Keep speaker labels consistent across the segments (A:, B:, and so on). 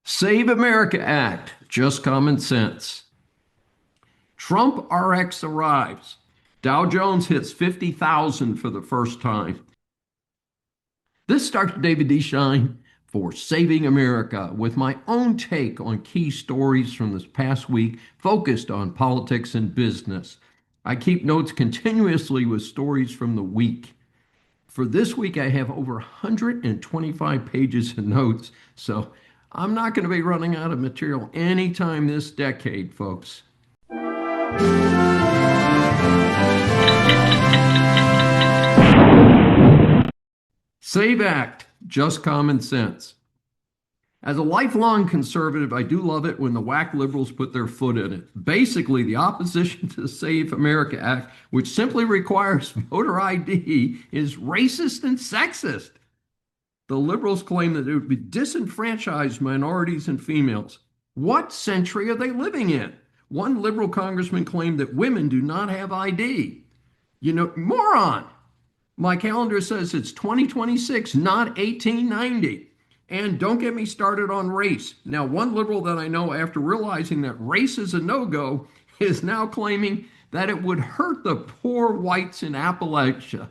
A: Save America Act, just common sense. Trump RX arrives. Dow Jones hits 50,000 for the first time. This starts David D. Schein for Saving America with my own take on key stories from this past week focused on politics and business. I keep notes continuously with stories from the week. For this week, I have over 125 pages of notes, so I'm not going to be running out of material anytime this decade, folks. Save Act, just common sense. As a lifelong conservative, I do love it when the whack liberals put their foot in it. Basically, the opposition to the Save America Act, which simply requires voter ID, is racist and sexist. The liberals claim that it would be disenfranchise minorities and females. What century are they living in? One liberal congressman claimed that women do not have ID. Moron! My calendar says it's 2026, not 1890. And don't get me started on race. Now, one liberal that I know, after realizing that race is a no-go, is now claiming that it would hurt the poor whites in Appalachia.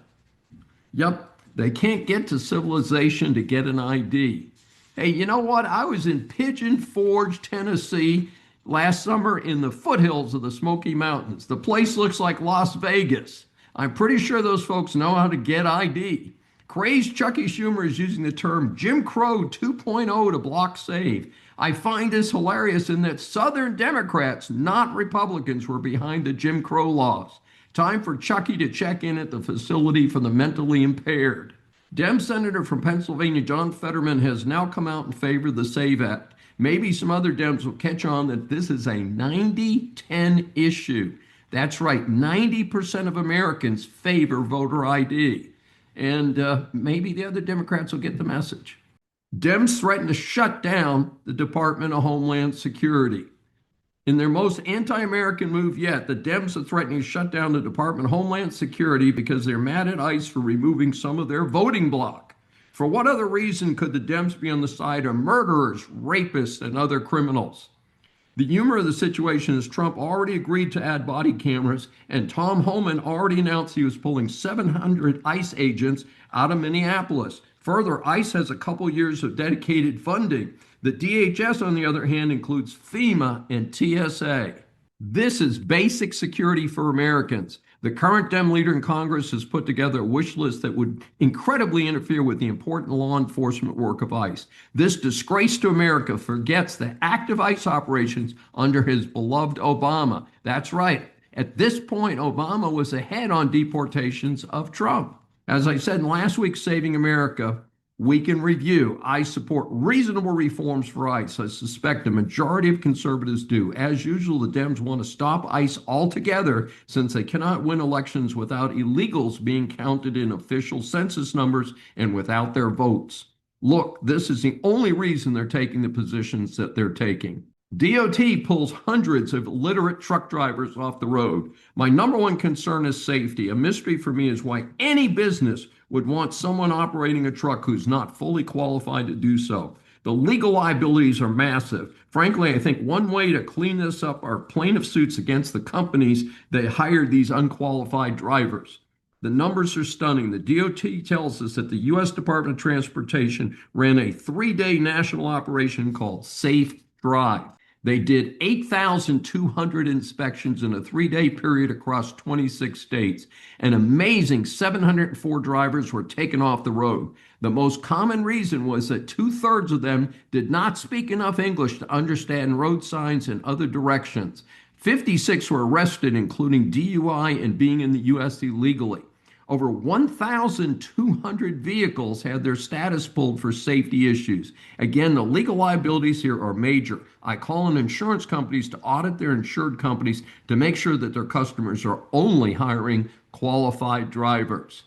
A: Yep, they can't get to civilization to get an ID. Hey, you know what? I was in Pigeon Forge, Tennessee last summer in the foothills of the Smoky Mountains. The place looks like Las Vegas. I'm pretty sure those folks know how to get ID. Crazed Chucky Schumer is using the term Jim Crow 2.0 to block SAVE. I find this hilarious in that Southern Democrats, not Republicans, were behind the Jim Crow laws. Time for Chucky to check in at the facility for the mentally impaired. Dem Senator from Pennsylvania, John Fetterman, has now come out in favor of the SAVE Act. Maybe some other Dems will catch on that this is a 90-10 issue. That's right, 90% of Americans favor voter ID. And maybe the other Democrats will get the message. Dems threaten to shut down the Department of Homeland Security. In their most anti-American move yet, the Dems are threatening to shut down the Department of Homeland Security because they're mad at ICE for removing some of their voting bloc. For what other reason could the Dems be on the side of murderers, rapists, and other criminals? The humor of the situation is Trump already agreed to add body cameras, and Tom Homan already announced he was pulling 700 ICE agents out of Minneapolis. Further, ICE has a couple years of dedicated funding. The DHS, on the other hand, includes FEMA and TSA. This is basic security for Americans. The current Dem leader in Congress has put together a wish list that would incredibly interfere with the important law enforcement work of ICE. This disgrace to America forgets the active ICE operations under his beloved Obama. That's right. At this point, Obama was ahead on deportations of Trump. As I said in last week's Saving America, Week in Review, I support reasonable reforms for ICE. I suspect a majority of conservatives do. As usual, the Dems want to stop ICE altogether since they cannot win elections without illegals being counted in official census numbers and without their votes. Look, this is the only reason they're taking the positions that they're taking. DOT pulls hundreds of illiterate truck drivers off the road. My number one concern is safety. A mystery for me is why any business would want someone operating a truck who's not fully qualified to do so. The legal liabilities are massive. Frankly, I think one way to clean this up are plaintiff suits against the companies that hired these unqualified drivers. The numbers are stunning. The DOT tells us that the U.S. Department of Transportation ran a 3-day national operation called Safe Drive. They did 8,200 inspections in a 3-day period across 26 states. An amazing 704 drivers were taken off the road. The most common reason was that 2/3 of them did not speak enough English to understand road signs and other directions. 56 were arrested, including DUI and being in the U.S. illegally. Over 1,200 vehicles had their status pulled for safety issues. Again, the legal liabilities here are major. I call on insurance companies to audit their insured companies to make sure that their customers are only hiring qualified drivers.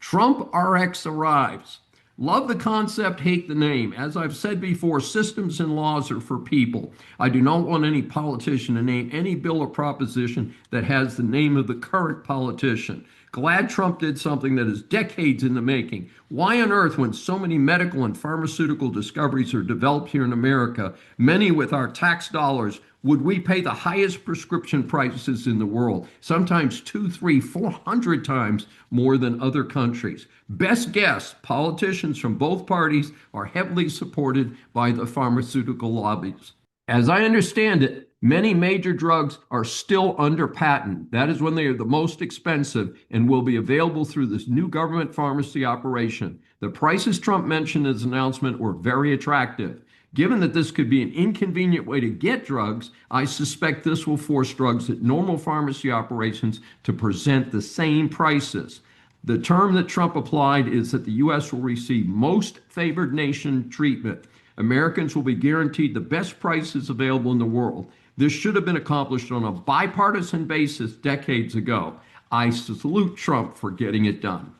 A: Trump RX arrives. Love the concept, hate the name. As I've said before, systems and laws are for people. I do not want any politician to name any bill or proposition that has the name of the current politician. Glad Trump did something that is decades in the making. Why on earth, when so many medical and pharmaceutical discoveries are developed here in America, many with our tax dollars, would we pay the highest prescription prices in the world, sometimes 2, 3, 400 times more than other countries? Best guess, politicians from both parties are heavily supported by the pharmaceutical lobbies. As I understand it, many major drugs are still under patent. That is when they are the most expensive and will be available through this new government pharmacy operation. The prices Trump mentioned in his announcement were very attractive. Given that this could be an inconvenient way to get drugs, I suspect this will force drugs at normal pharmacy operations to present the same prices. The term that Trump applied is that the U.S. will receive most favored nation treatment. Americans will be guaranteed the best prices available in the world. This should have been accomplished on a bipartisan basis decades ago. I salute Trump for getting it done.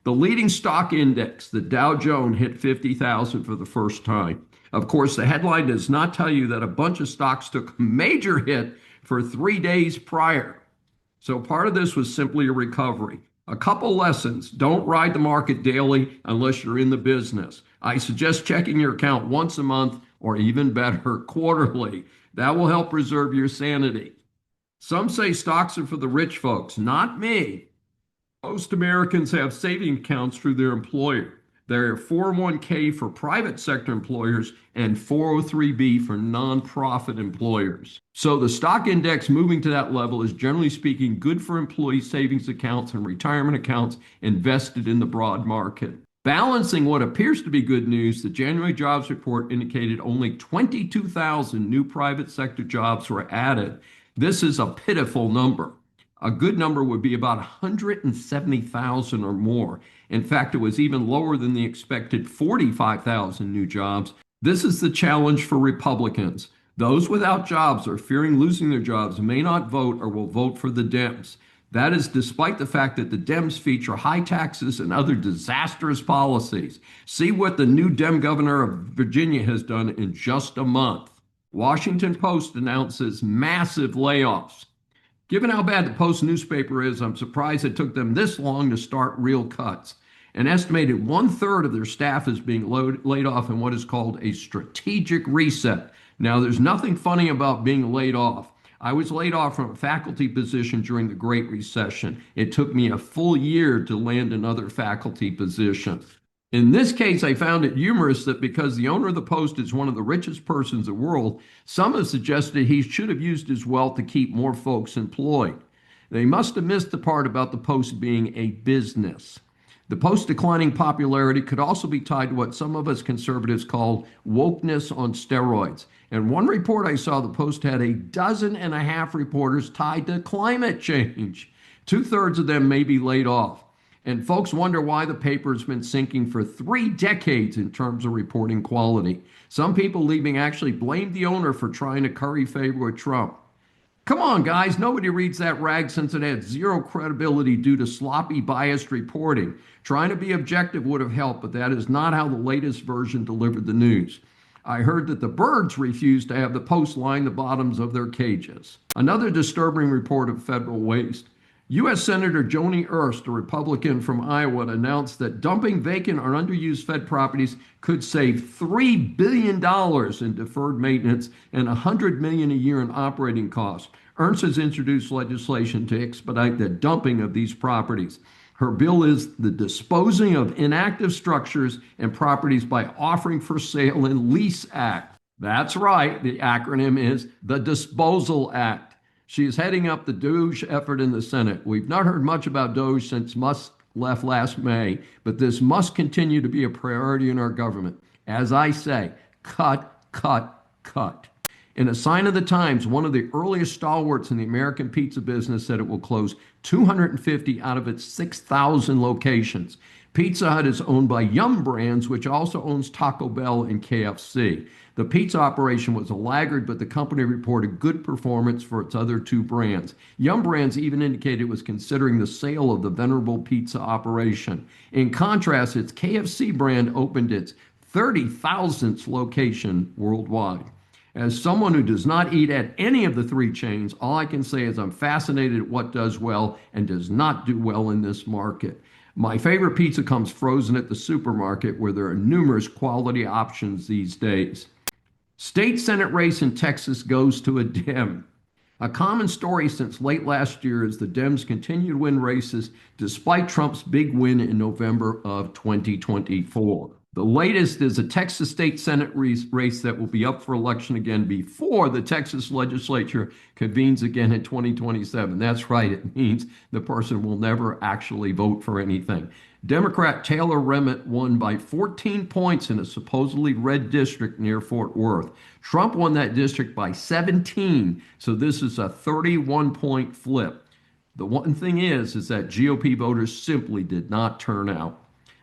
A: The leading stock index, the Dow Jones, hit 50,000 for the first time. Of course, the headline does not tell you that a bunch of stocks took a major hit for 3 days prior. So part of this was simply a recovery. A couple lessons. Don't ride the market daily unless you're in the business. I suggest checking your account once a month or even better, quarterly. That will help preserve your sanity. Some say stocks are for the rich folks. Not me. Most Americans have saving accounts through their employer. There are 401k for private sector employers and 403b for nonprofit employers. So the stock index moving to that level is generally speaking good for employee savings accounts and retirement accounts invested in the broad market. Balancing what appears to be good news, the January jobs report indicated only 22,000 new private sector jobs were added. This is a pitiful number. A good number would be about 170,000 or more. In fact, it was even lower than the expected 45,000 new jobs. This is the challenge for Republicans. Those without jobs or fearing losing their jobs may not vote or will vote for the Dems. That is despite the fact that the Dems feature high taxes and other disastrous policies. See what the new Dem governor of Virginia has done in just a month. Washington Post announces massive layoffs. Given how bad the Post newspaper is, I'm surprised it took them this long to start real cuts. An estimated 1/3 of their staff is being laid off in what is called a strategic reset. Now, there's nothing funny about being laid off. I was laid off from a faculty position during the Great Recession. It took me a full year to land another faculty position. In this case, I found it humorous that because the owner of the Post is one of the richest persons in the world, some have suggested he should have used his wealth to keep more folks employed. They must have missed the part about the Post being a business. The Post's declining popularity could also be tied to what some of us conservatives call wokeness on steroids. In one report I saw, the Post had 12.5 reporters tied to climate change. 2/3 of them may be laid off. And folks wonder why the paper has been sinking for 3 decades in terms of reporting quality. Some people leaving actually blamed the owner for trying to curry favor with Trump. Come on, guys, nobody reads that rag since it had zero credibility due to sloppy, biased reporting. Trying to be objective would have helped, but that is not how the latest version delivered the news. I heard that the birds refused to have the Post line the bottoms of their cages. Another disturbing report of federal waste. U.S. Senator Joni Ernst, a Republican from Iowa, announced that dumping vacant or underused Fed properties could save $3 billion in deferred maintenance and $100 million a year in operating costs. Ernst has introduced legislation to expedite the dumping of these properties. Her bill is the Disposing of Inactive Structures and Properties by Offering for Sale and Lease Act. That's right, the acronym is the Disposal Act. She is heading up the DOGE effort in the Senate. We've not heard much about DOGE since Musk left last May, but this must continue to be a priority in our government. As I say, cut, cut, cut. In a sign of the times, one of the earliest stalwarts in the American pizza business said it will close 250 out of its 6,000 locations. Pizza Hut is owned by Yum Brands, which also owns Taco Bell and KFC. The pizza operation was a laggard, but the company reported good performance for its other 2 brands. Yum Brands even indicated it was considering the sale of the Venerable Pizza operation. In contrast, its KFC brand opened its 30,000th location worldwide. As someone who does not eat at any of the three chains, all I can say is I'm fascinated at what does well and does not do well in this market. My favorite pizza comes frozen at the supermarket where there are numerous quality options these days. State Senate race in Texas goes to a Dem. A common story since late last year is the Dems continue to win races despite Trump's big win in November of 2024. The latest is a Texas state Senate race that will be up for election again before the Texas legislature convenes again in 2027. That's right, it means the person will never actually vote for anything. Democrat Taylor Remmett won by 14 points in a supposedly red district near Fort Worth. Trump won that district by 17, so this is a 31-point flip. The one thing is that GOP voters simply did not turn out.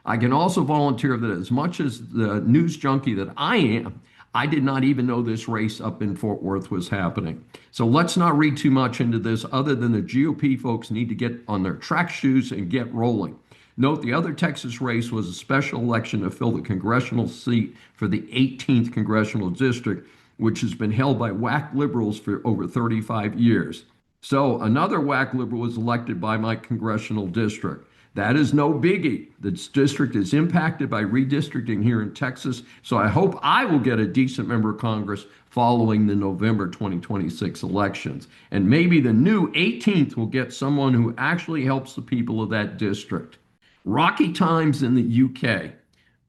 A: I can also volunteer that as much as the news junkie that I am, I did not even know this race up in Fort Worth was happening. So let's not read too much into this other than the GOP folks need to get on their track shoes and get rolling. Note the other Texas race was a special election to fill the congressional seat for the 18th congressional district, which has been held by whack liberals for over 35 years. So another whack liberal was elected by my congressional district. That is no biggie. The district is impacted by redistricting here in Texas, so I hope I will get a decent member of Congress following the November 2026 elections. And maybe the new 18th will get someone who actually helps the people of that district. Rocky times in the UK.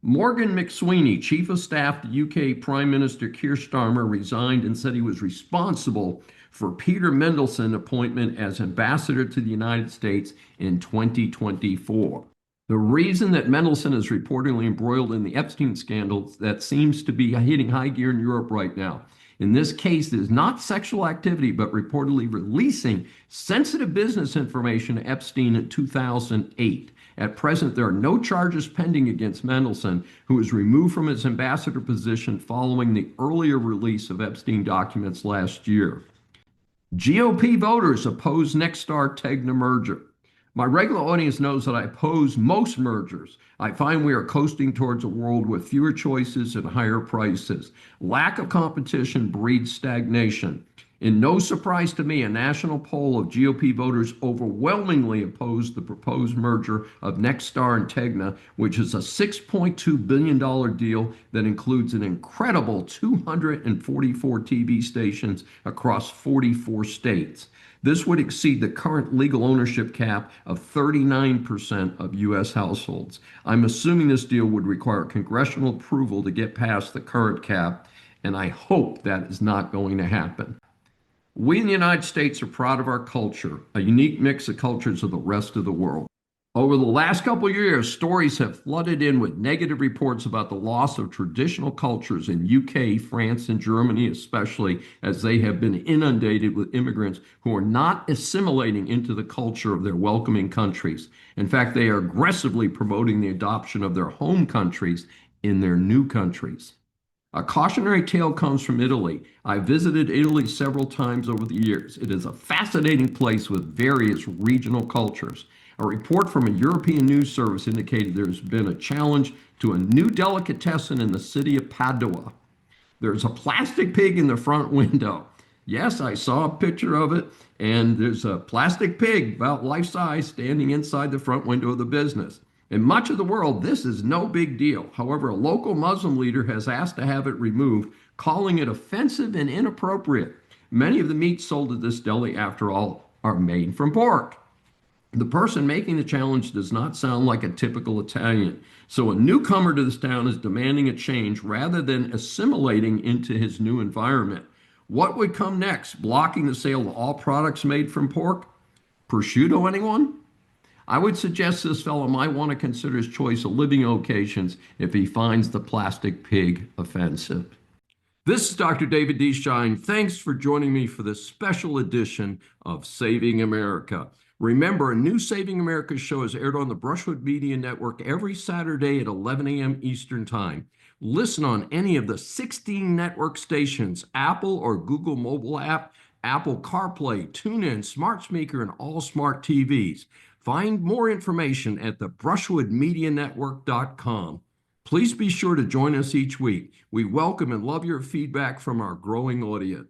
A: Morgan McSweeney, Chief of Staff to UK Prime Minister Keir Starmer, resigned and said he was responsible for Peter Mandelson's appointment as ambassador to the United States in 2024. The reason that Mendelsohn is reportedly embroiled in the Epstein scandal that seems to be hitting high gear in Europe right now. In this case, it is not sexual activity, but reportedly releasing sensitive business information to Epstein in 2008. At present, there are no charges pending against Mendelsohn, who was removed from his ambassador position following the earlier release of Epstein documents last year. GOP voters oppose Nexstar-Tegna merger. My regular audience knows that I oppose most mergers. I find we are coasting towards a world with fewer choices and higher prices. Lack of competition breeds stagnation. In no surprise to me, a national poll of GOP voters overwhelmingly opposed the proposed merger of Nexstar and Tegna, which is a $6.2 billion deal that includes an incredible 244 TV stations across 44 states. This would exceed the current legal ownership cap of 39% of U.S. households. I'm assuming this deal would require congressional approval to get past the current cap, and I hope that is not going to happen. We in the United States are proud of our culture, a unique mix of cultures of the rest of the world. Over the last couple of years, stories have flooded in with negative reports about the loss of traditional cultures in UK, France, and Germany, especially as they have been inundated with immigrants who are not assimilating into the culture of their welcoming countries. In fact, they are aggressively promoting the adoption of their home countries in their new countries. A cautionary tale comes from Italy. I visited Italy several times over the years. It is a fascinating place with various regional cultures. A report from a European news service indicated there's been a challenge to a new delicatessen in the city of Padua. There's a plastic pig in the front window. Yes, I saw a picture of it, and there's a plastic pig about life size standing inside the front window of the business. In much of the world, this is no big deal. However, a local Muslim leader has asked to have it removed, calling it offensive and inappropriate. Many of the meats sold at this deli, after all, are made from pork. The person making the challenge does not sound like a typical Italian. So a newcomer to this town is demanding a change rather than assimilating into his new environment. What would come next? Blocking the sale of all products made from pork? Prosciutto, anyone? I would suggest this fellow might want to consider his choice of living occasions if he finds the plastic pig offensive. This is Dr. David D. Schein. Thanks for joining me for this special edition of Saving America. Remember, a new Saving America show is aired on the Brushwood Media Network every Saturday at 11 a.m. Eastern Time. Listen on any of the 16 network stations, Apple or Google mobile app, Apple CarPlay, TuneIn, Smart Speaker, and all smart TVs. Find more information at the brushwoodmedianetwork.com. Please be sure to join us each week. We welcome and love your feedback from our growing audience.